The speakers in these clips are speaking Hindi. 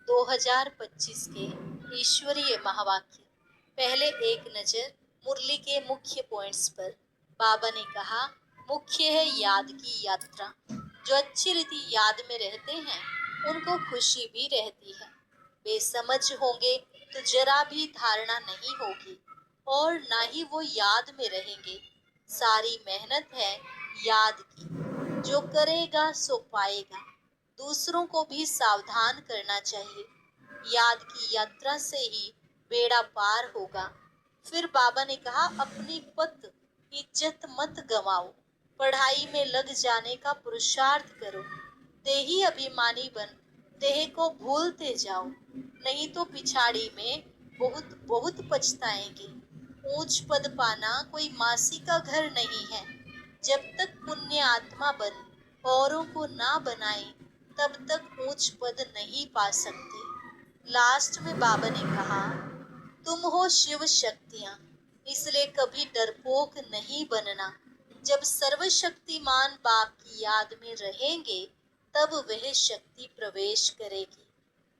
2025 के ईश्वरीय महावाक्य। पहले एक नजर मुरली के मुख्य पॉइंट्स पर। बाबा ने कहा, मुख्य है याद की यात्रा। जो अच्छी रीति याद में रहते हैं उनको खुशी भी रहती है। बेसमझ होंगे तो जरा भी धारणा नहीं होगी और ना ही वो याद में रहेंगे। सारी मेहनत है याद की। जो करेगा सो पाएगा। दूसरों को भी सावधान करना चाहिए। याद की यात्रा से ही बेड़ा पार होगा। फिर बाबा ने कहा, अपनी पत इज्जत मत गवाओ। पढ़ाई में लग जाने का पुरुषार्थ करो। देही अभिमानी बन देह को भूलते जाओ, नहीं तो पिछाड़ी में बहुत बहुत पछताएंगे। ऊंच पद पाना कोई मासी का घर नहीं है। जब तक पुण्य आत्मा बन औरों को ना बनाए तब तक ऊंच पद नहीं पा सकते। लास्ट में बाबा ने कहा, तुम हो शिव शक्तियां, इसलिए कभी डरपोक नहीं बनना। जब सर्वशक्तिमान बाप की याद में रहेंगे तब वह शक्ति प्रवेश करेगी।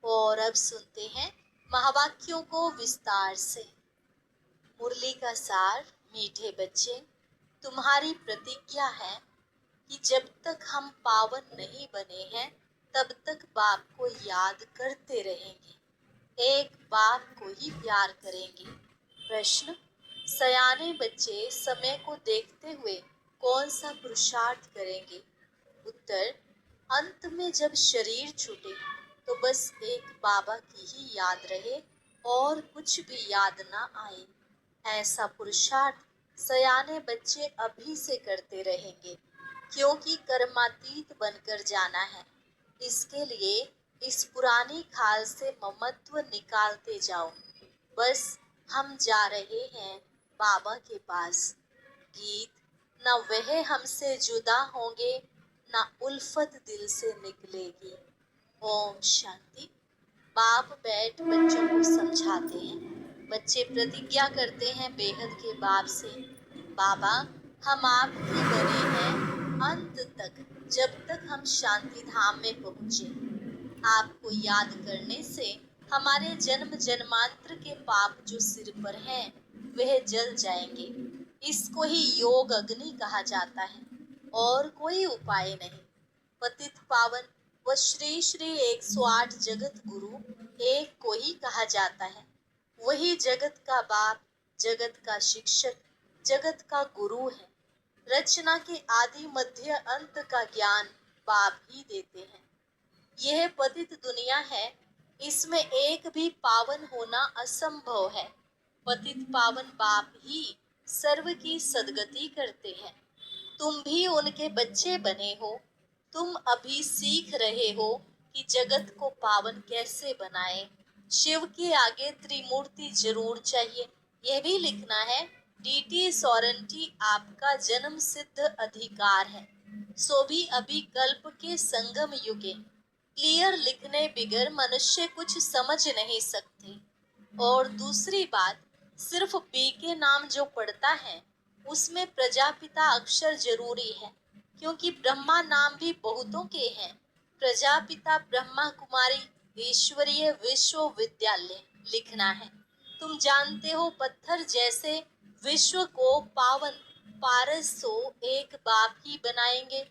और अब सुनते हैं महावाक्यों को विस्तार से। मुरली का सार। मीठे बच्चे, तुम्हारी प्रतिज्ञा है कि जब तक हम पावन नहीं बने हैं तब तक बाप को याद करते रहेंगे। एक बाप को ही प्यार करेंगे। प्रश्न, सयाने बच्चे समय को देखते हुए कौन सा पुरुषार्थ करेंगे? उत्तर, अंत में जब शरीर छूटे तो बस एक बाबा की ही याद रहे और कुछ भी याद ना आए। ऐसा पुरुषार्थ सयाने बच्चे अभी से करते रहेंगे, क्योंकि कर्मातीत बनकर जाना है। इसके लिए इस पुरानी खाल से ममत्व निकालते जाओ। बस हम जा रहे हैं बाबा के पास। गीत, न वह हमसे जुदा होंगे न उल्फत दिल से निकलेगी। ओम शांति। बाप बैठ बच्चों को समझाते हैं। बच्चे प्रतिज्ञा करते हैं बेहद के बाप से, बाबा हम आपकी बने हैं अंत तक, जब तक हम शांति धाम में पहुँचे। आपको याद करने से हमारे जन्म जन्मांतर के पाप जो सिर पर हैं वह जल जाएंगे। इसको ही योग अग्नि कहा जाता है और कोई उपाय नहीं। पतित पावन व श्री श्री 108 जगत गुरु एक को ही कहा जाता है। वही जगत का बाप, जगत का शिक्षक, जगत का गुरु है। रचना के आदि मध्य अंत का ज्ञान बाप ही देते हैं। यह पतित दुनिया है, इसमें एक भी पावन होना असंभव है। पतित पावन बाप ही सर्व की सद्गति करते हैं। तुम भी उनके बच्चे बने हो। तुम अभी सीख रहे हो कि जगत को पावन कैसे बनाए। शिव के आगे त्रिमूर्ति जरूर चाहिए, यह भी लिखना है। डीटी सॉरेंटी आपका जन्म सिद्ध अधिकार है, सो भी अभी कल्प के संगम युगे। क्लियर लिखने बिगर मनुष्य कुछ समझ नहीं सकते। और दूसरी बात, सिर्फ बी के नाम जो पढ़ता है उसमें प्रजापिता अक्षर जरूरी है, क्योंकि ब्रह्मा नाम भी बहुतों के हैं। प्रजापिता ब्रह्मा कुमारी ईश्वरीय विश्वविद्यालय लिखना है। तुम जानते हो पत्थर जैसे विश्व को पावन पारस सो एक बाप ही बनाएंगे।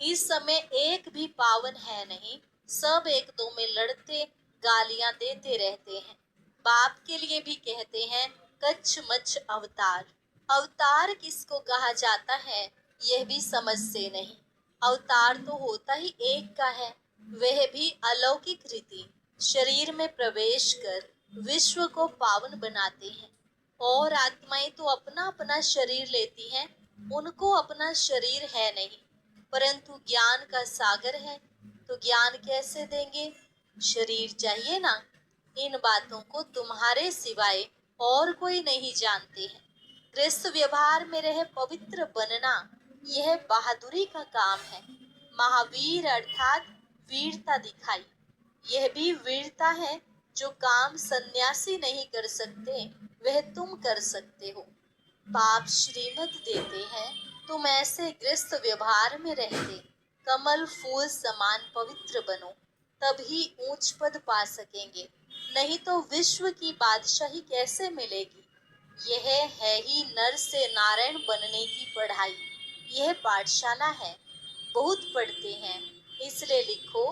इस समय एक भी पावन है नहीं, सब एक दो में लड़ते गालियां देते रहते हैं। बाप के लिए भी कहते हैं कच्छ मच्छ अवतार। अवतार किसको कहा जाता है यह भी समझते नहीं। अवतार तो होता ही एक का है, वह भी अलौकिक रीति शरीर में प्रवेश कर विश्व को पावन बनाते हैं। और आत्माएं तो अपना अपना शरीर लेती हैं, उनको अपना शरीर है नहीं, परंतु ज्ञान का सागर है, तो ज्ञान कैसे देंगे? शरीर चाहिए ना। इन बातों को तुम्हारे सिवाय और कोई नहीं जानते हैं। गृहस्थ व्यवहार में रह पवित्र बनना यह बहादुरी का काम है। महावीर अर्थात वीरता दिखाई, यह भी वीरता है। जो काम सन्यासी नहीं कर सकते वह तुम कर सकते हो। बाप श्रीमत देते हैं, तुम ऐसे गृहस्थ व्यवहार में रहते कमल फूल समान पवित्र बनो, तभी ऊंच पद पा सकेंगे, नहीं तो विश्व की बादशाही कैसे मिलेगी। यह है ही नर से नारायण बनने की पढ़ाई। यह पाठशाला है, बहुत पढ़ते हैं, इसलिए लिखो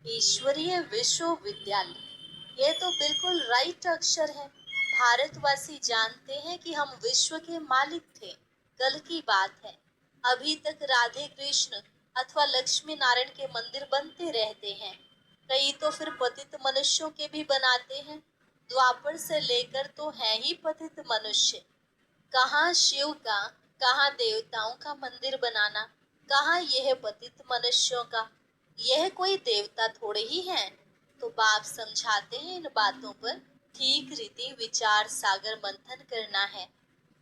ईश्वरीय विश्वविद्यालय। यह तो बिल्कुल राइट अक्षर है। भारतवासी जानते हैं कि हम विश्व के मालिक थे। कल की बात है, अभी तक राधे कृष्ण अथवा लक्ष्मी नारायण के मंदिर बनते रहते हैं। कई तो फिर पतित मनुष्यों के भी बनाते हैं। द्वापर से लेकर तो है ही पतित मनुष्य। कहाँ शिव का, कहाँ देवताओं का मंदिर बनाना, कहाँ यह पतित मनुष्यों का। यह कोई देवता थोड़े ही हैं। तो बाप समझाते हैं इन बातों पर ठीक रीति विचार सागर मंथन करना है।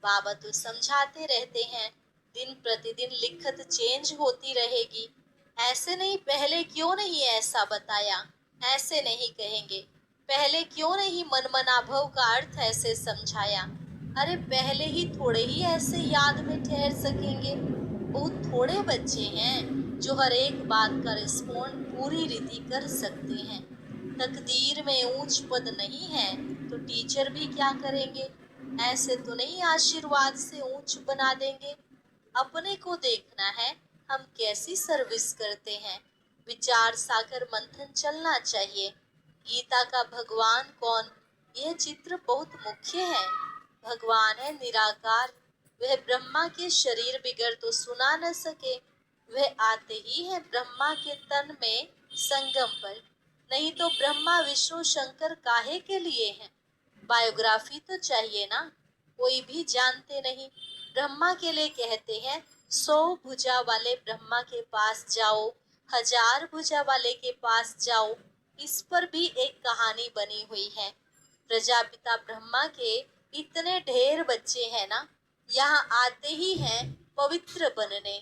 बाबा तो समझाते रहते हैं, दिन प्रतिदिन लिखत चेंज होती रहेगी। ऐसे नहीं, पहले क्यों नहीं ऐसा बताया, ऐसे नहीं कहेंगे। पहले क्यों नहीं मनमनाभव का अर्थ ऐसे समझाया। अरे पहले ही थोड़े ही ऐसे याद में ठहर सकेंगे। बहुत थोड़े बच्चे हैं जो हर एक बात का रिस्पॉन्ड पूरी रीति कर सकते हैं। तकदीर में ऊंच पद नहीं है तो टीचर भी क्या करेंगे। ऐसे तो नहीं आशीर्वाद से ऊंच बना देंगे। अपने को देखना है हम कैसी सर्विस करते हैं। विचार सागर मंथन चलना चाहिए। गीता का भगवान कौन, यह चित्र बहुत मुख्य है। भगवान है निराकार। वह ब्रह्मा के शरीर बिगर तो सुना न सके। वह आते ही है ब्रह्मा के तन में संगम पर, नहीं तो ब्रह्मा विष्णु शंकर काहे के लिए हैं। बायोग्राफी तो चाहिए ना, कोई भी जानते नहीं। ब्रह्मा के लिए कहते हैं 100 भुजा वाले ब्रह्मा के पास जाओ, 1000 भुजा वाले के पास जाओ। इस पर भी एक कहानी बनी हुई है। प्रजापिता ब्रह्मा के इतने ढेर बच्चे हैं ना, यहाँ आते ही हैं पवित्र बनने।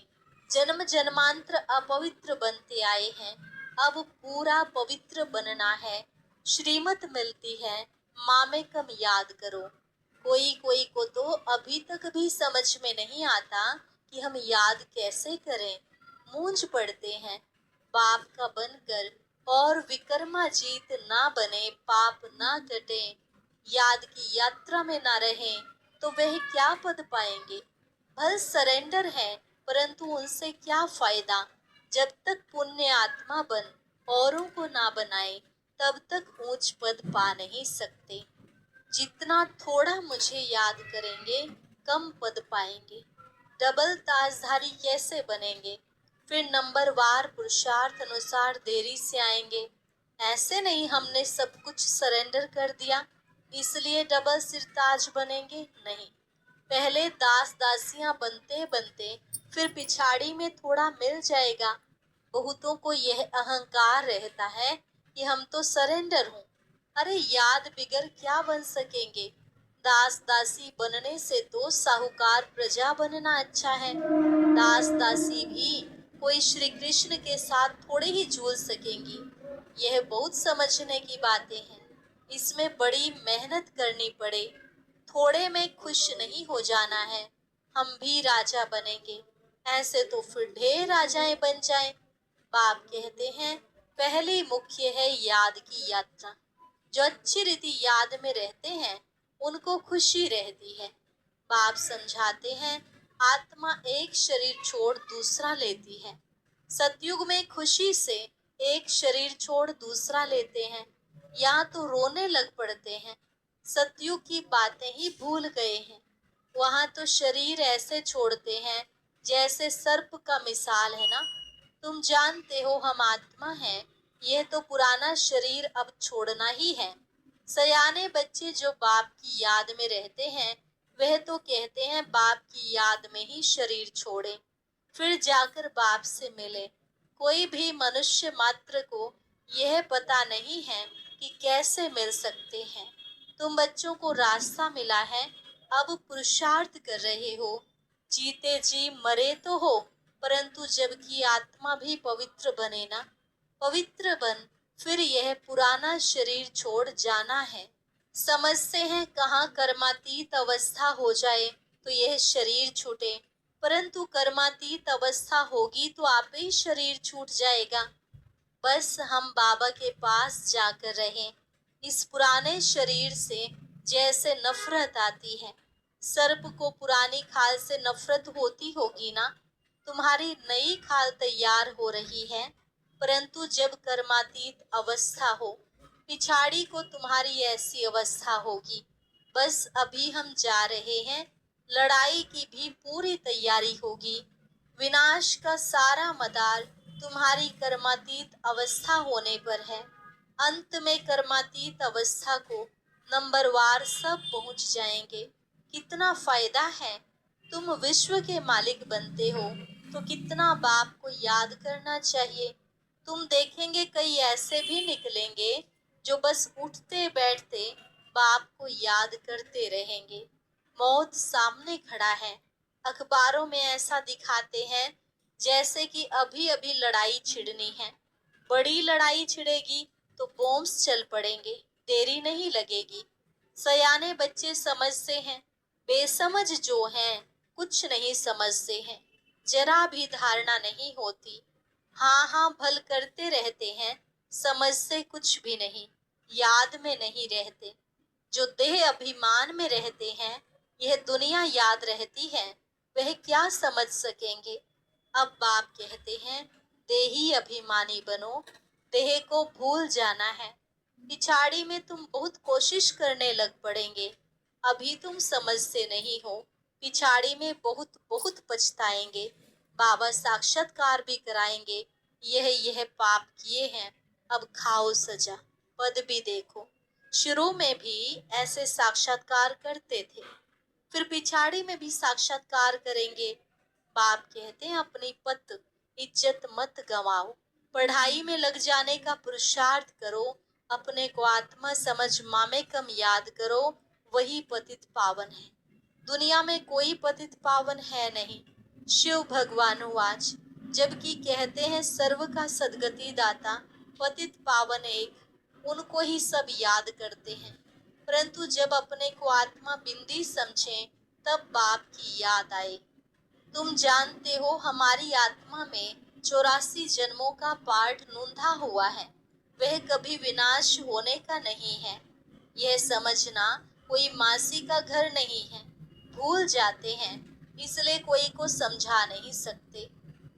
जन्म जन्मांतर अपवित्र बनते आए हैं, अब पूरा पवित्र बनना है। श्रीमत मिलती है, माँ में कम याद करो। कोई कोई को तो अभी तक भी समझ में नहीं आता कि हम याद कैसे करें, मूंझ पड़ते हैं। बाप का बनकर और विक्रमाजीत ना बने, पाप ना कटे, याद की यात्रा में ना रहें, तो वह क्या पद पाएंगे। भल सरेंडर है, परंतु उनसे क्या फायदा। जब तक पुण्य आत्मा बन औरों को ना बनाए, तब तक ऊंच पद पा नहीं सकते। जितना थोड़ा मुझे याद करेंगे, कम पद पाएंगे। डबल ताजधारी कैसे बनेंगे, फिर नंबरवार पुरुषार्थ अनुसार देरी से आएंगे। ऐसे नहीं हमने सब कुछ सरेंडर कर दिया इसलिए डबल सिरताज बनेंगे, नहीं। पहले दास दासियां बनते बनते फिर पिछाड़ी में थोड़ा मिल जाएगा। बहुतों को यह अहंकार रहता है कि हम तो सरेंडर हूँ। अरे याद बिगर क्या बन सकेंगे। दास दासी बनने से तो साहूकार प्रजा बनना अच्छा है। दास दासी भी कोई श्री कृष्ण के साथ थोड़े ही झूल सकेंगी। यह बहुत समझने की बातें हैं। इसमें बड़ी मेहनत करनी पड़े। थोड़े में खुश नहीं हो जाना है। हम भी राजा बनेंगे, ऐसे तो फिर ढेर राजाएं बन जाएं। बाप कहते हैं पहली मुख्य है याद की यात्रा। जो अच्छी रीति याद में रहते हैं उनको खुशी रहती है। बाप समझाते हैं आत्मा एक शरीर छोड़ दूसरा लेती है। सतयुग में खुशी से एक शरीर छोड़ दूसरा लेते हैं, यहाँ तो रोने लग पड़ते हैं। सतयुग की बातें ही भूल गए हैं। वहाँ तो शरीर ऐसे छोड़ते हैं जैसे सर्प का मिसाल है ना। तुम जानते हो हम आत्मा हैं, यह तो पुराना शरीर अब छोड़ना ही है। सयाने बच्चे जो बाप की याद में रहते हैं वह तो कहते हैं बाप की याद में ही शरीर छोड़े, फिर जाकर बाप से मिले। कोई भी मनुष्य मात्र को यह पता नहीं है कि कैसे मिल सकते हैं। तुम बच्चों को रास्ता मिला है, अब पुरुषार्थ कर रहे हो। जीते जी मरे तो हो, परंतु जबकि आत्मा भी पवित्र बने ना। पवित्र बन, फिर यह पुराना शरीर छोड़ जाना है। समझते हैं कहाँ कर्मातीत अवस्था हो जाए तो यह शरीर छूटे, परंतु कर्मातीत अवस्था होगी तो आप ही शरीर छूट जाएगा। बस हम बाबा के पास जाकर रहें। इस पुराने शरीर से जैसे नफरत आती है, सर्प को पुरानी खाल से नफरत होती होगी ना। तुम्हारी नई खाल तैयार हो रही है, परंतु जब कर्मातीत अवस्था हो, पिछाड़ी को तुम्हारी ऐसी अवस्था होगी। बस अभी हम जा रहे हैं, लड़ाई की भी पूरी तैयारी होगी। विनाश का सारा मदार तुम्हारी कर्मातीत अवस्था होने पर है। अंत में कर्मातीत अवस्था को नंबरवार सब पहुंच जाएंगे। कितना फायदा है। तुम विश्व के मालिक बनते हो तो कितना बाप को याद करना चाहिए। तुम देखेंगे कई ऐसे भी निकलेंगे जो बस उठते बैठते बाप को याद करते रहेंगे। मौत सामने खड़ा है। अखबारों में ऐसा दिखाते हैं जैसे कि अभी अभी लड़ाई छिड़नी है। बड़ी लड़ाई छिड़ेगी तो बॉम्ब्स चल पड़ेंगे, देरी नहीं लगेगी। सयाने बच्चे समझते हैं, बेसमझ जो हैं कुछ नहीं समझते हैं। जरा भी धारणा नहीं होती, हाँ हाँ भल करते रहते हैं, समझते कुछ भी नहीं, याद में नहीं रहते। जो देह अभिमान में रहते हैं, यह दुनिया याद रहती है, वह क्या समझ सकेंगे। अब बाप कहते हैं, देही अभिमानी बनो, देह को भूल जाना है। पिछाड़ी में तुम बहुत कोशिश करने लग पड़ेंगे। अभी तुम समझते नहीं हो, पिछाड़ी में बहुत बहुत पछताएंगे। बाबा साक्षात्कार भी कराएंगे, यह पाप किए हैं, अब खाओ सजा, पद भी देखो। शुरू में भी ऐसे साक्षात्कार करते थे, फिर पिछाड़ी में भी साक्षात्कार करेंगे। बाप कहते हैं, अपनी पत इज्जत मत गंवाओ, पढ़ाई में लग जाने का पुरुषार्थ करो, अपने को आत्मा समझ मामे कम याद करो, वही पतित पावन है। दुनिया में कोई पतित पावन है नहीं। शिव भगवान वाच, जबकि कहते हैं सर्व का सदगति दाता, पतित पावन एक, उनको ही सब याद करते हैं। परंतु जब अपने को आत्मा बिंदी समझें, तब बाप की याद आए। तुम जानते हो हमारी आत्मा में 84 जन्मों का पाठ नूंधा हुआ है, वह कभी विनाश होने का नहीं है। यह समझना कोई मासी का घर नहीं है। भूल जाते हैं, इसलिए कोई को समझा नहीं सकते।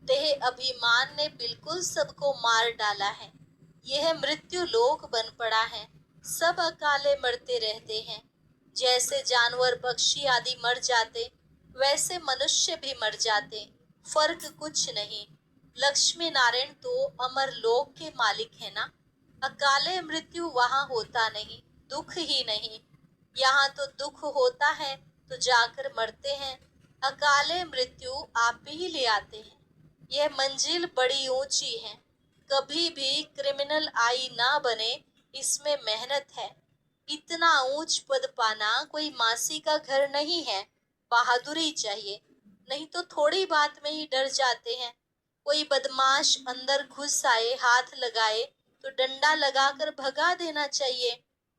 देह अभिमान ने बिल्कुल सबको मार डाला है। यह मृत्यु लोक बन पड़ा है। सब अकाले मरते रहते हैं। जैसे जानवर पक्षी आदि मर जाते, वैसे मनुष्य भी मर जाते, फर्क कुछ नहीं। लक्ष्मी नारायण तो अमर लोक के मालिक है ना। अकाले मृत्यु वहां होता नहीं, दुख ही नहीं। यहाँ तो दुख होता है तो जाकर मरते हैं, अकाले मृत्यु आप ही ले आते हैं। यह मंजिल बड़ी ऊंची है, कभी भी क्रिमिनल आई ना बने, इसमें मेहनत है। इतना ऊंच पद पाना कोई मासी का घर नहीं है, बहादुरी चाहिए। नहीं तो थोड़ी बात में ही डर जाते हैं। कोई बदमाश अंदर घुस आए, हाथ लगाए तो डंडा लगाकर भगा देना चाहिए।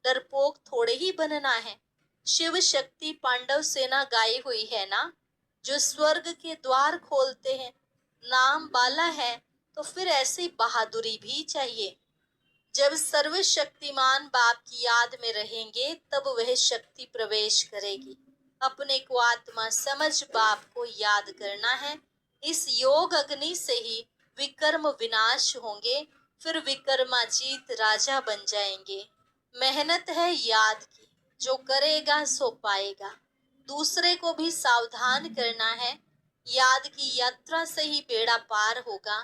डरपोक थोड़े ही बनना है। शिव शक्ति पांडव सेना गाई हुई है ना, जो स्वर्ग के द्वार खोलते हैं। नाम बाला है तो फिर ऐसी बहादुरी भी चाहिए। जब सर्वशक्तिमान बाप की याद में रहेंगे, तब वह शक्ति प्रवेश करेगी। अपने को आत्मा समझ बाप को याद करना है। इस योग अग्नि से ही विकर्म विनाश होंगे, फिर विकर्माजीत राजा बन जाएंगे। मेहनत है याद की, जो करेगा सो पाएगा। दूसरे को भी सावधान करना है। याद की यात्रा से ही बेड़ा पार होगा।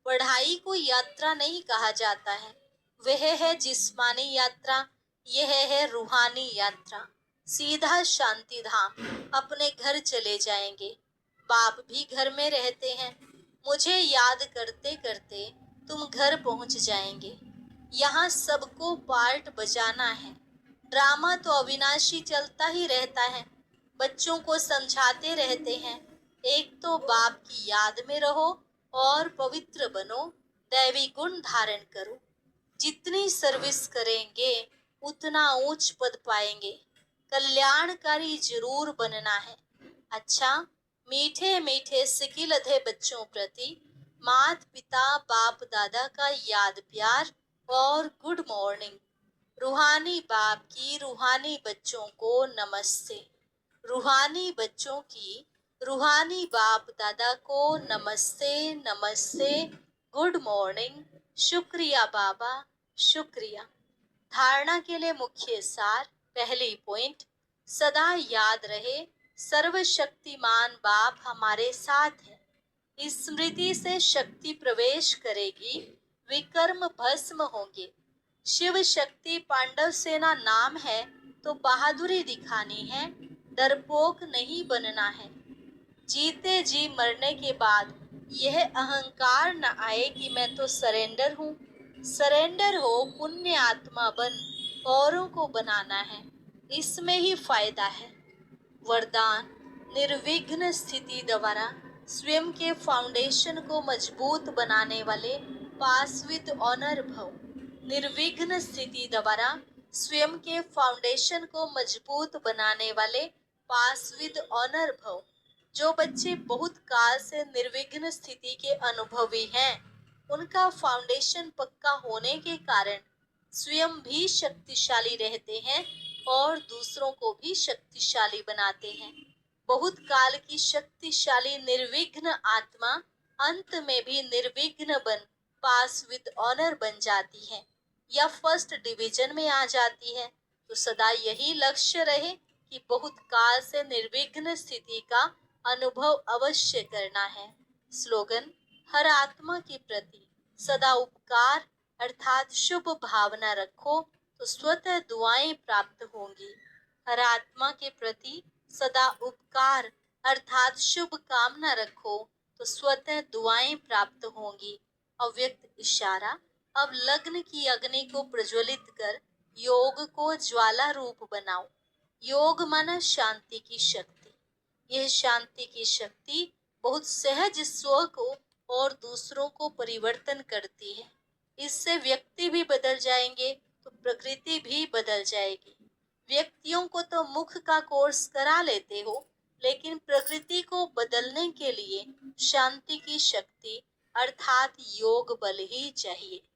पढ़ाई को यात्रा नहीं कहा जाता है, वह है जिस्मानी यात्रा, यह है रूहानी यात्रा। सीधा शांति धाम अपने घर चले जाएंगे। बाप भी घर में रहते हैं। मुझे याद करते करते तुम घर पहुंच जाएंगे। यहाँ सबको पार्ट बजाना है। ड्रामा तो अविनाशी चलता ही रहता है। बच्चों को समझाते रहते हैं, एक तो बाप की याद में रहो और पवित्र बनो, दैवी गुण धारण करो। जितनी सर्विस करेंगे उतना ऊंच पद पाएंगे। कल्याणकारी जरूर बनना है। अच्छा, मीठे मीठे सिकिलधे बच्चों प्रति मात पिता बाप दादा का याद प्यार और गुड मॉर्निंग। रूहानी बाप की रूहानी बच्चों को नमस्ते। रूहानी बच्चों की रूहानी बाप दादा को नमस्ते नमस्ते, गुड मॉर्निंग, शुक्रिया बाबा, शुक्रिया। धारणा के लिए मुख्य सार। पहली पॉइंट, सदा याद रहे सर्वशक्तिमान बाप हमारे साथ है। इस स्मृति से शक्ति प्रवेश करेगी, विकर्म भस्म होंगे। शिव शक्ति पांडव सेना नाम है तो बहादुरी दिखानी है, डरपोक नहीं बनना है। जीते जी मरने के बाद यह अहंकार न आए कि मैं तो सरेंडर हूँ। सरेंडर हो, पुण्य आत्मा बन, औरों को बनाना है, इसमें ही फायदा है। वरदान, निर्विघ्न स्थिति द्वारा स्वयं के फाउंडेशन को मजबूत बनाने वाले पास विद ऑनर भव। निर्विघ्न स्थिति द्वारा स्वयं के फाउंडेशन को मजबूत बनाने वाले पास विद ऑनर भव। जो बच्चे बहुत काल से निर्विघ्न स्थिति के अनुभवी हैं, उनका फाउंडेशन पक्का होने के कारण स्वयं भी शक्तिशाली रहते हैं और दूसरों को भी शक्तिशाली बनाते हैं। बहुत काल की शक्तिशाली निर्विघ्न आत्मा अंत में भी निर्विघ्न बन पास विद ऑनर बन जाती है या फर्स्ट डिवीजन में आ जाती है। तो सदा यही लक्ष्य रहे कि बहुत काल से निर्विघ्न स्थिति का अनुभव अवश्य करना है। स्लोगन, हर आत्मा के प्रति सदा उपकार अर्थात शुभ भावना रखो तो स्वतः दुआएं प्राप्त होंगी। हर आत्मा के प्रति सदा उपकार अर्थात शुभ कामना रखो तो स्वतः दुआएं प्राप्त होंगी। अव्यक्त इशारा, अब लग्न की अग्नि को प्रज्वलित कर योग को ज्वाला रूप बनाओ। योग माना शांति की शक्ति। यह शांति की शक्ति बहुत सहज स्व को और दूसरों को परिवर्तन करती है। इससे व्यक्ति भी बदल जाएंगे तो प्रकृति भी बदल जाएगी। व्यक्तियों को तो मुख का कोर्स करा लेते हो, लेकिन प्रकृति को बदलने के लिए शांति की शक्ति अर्थात योग बल ही चाहिए।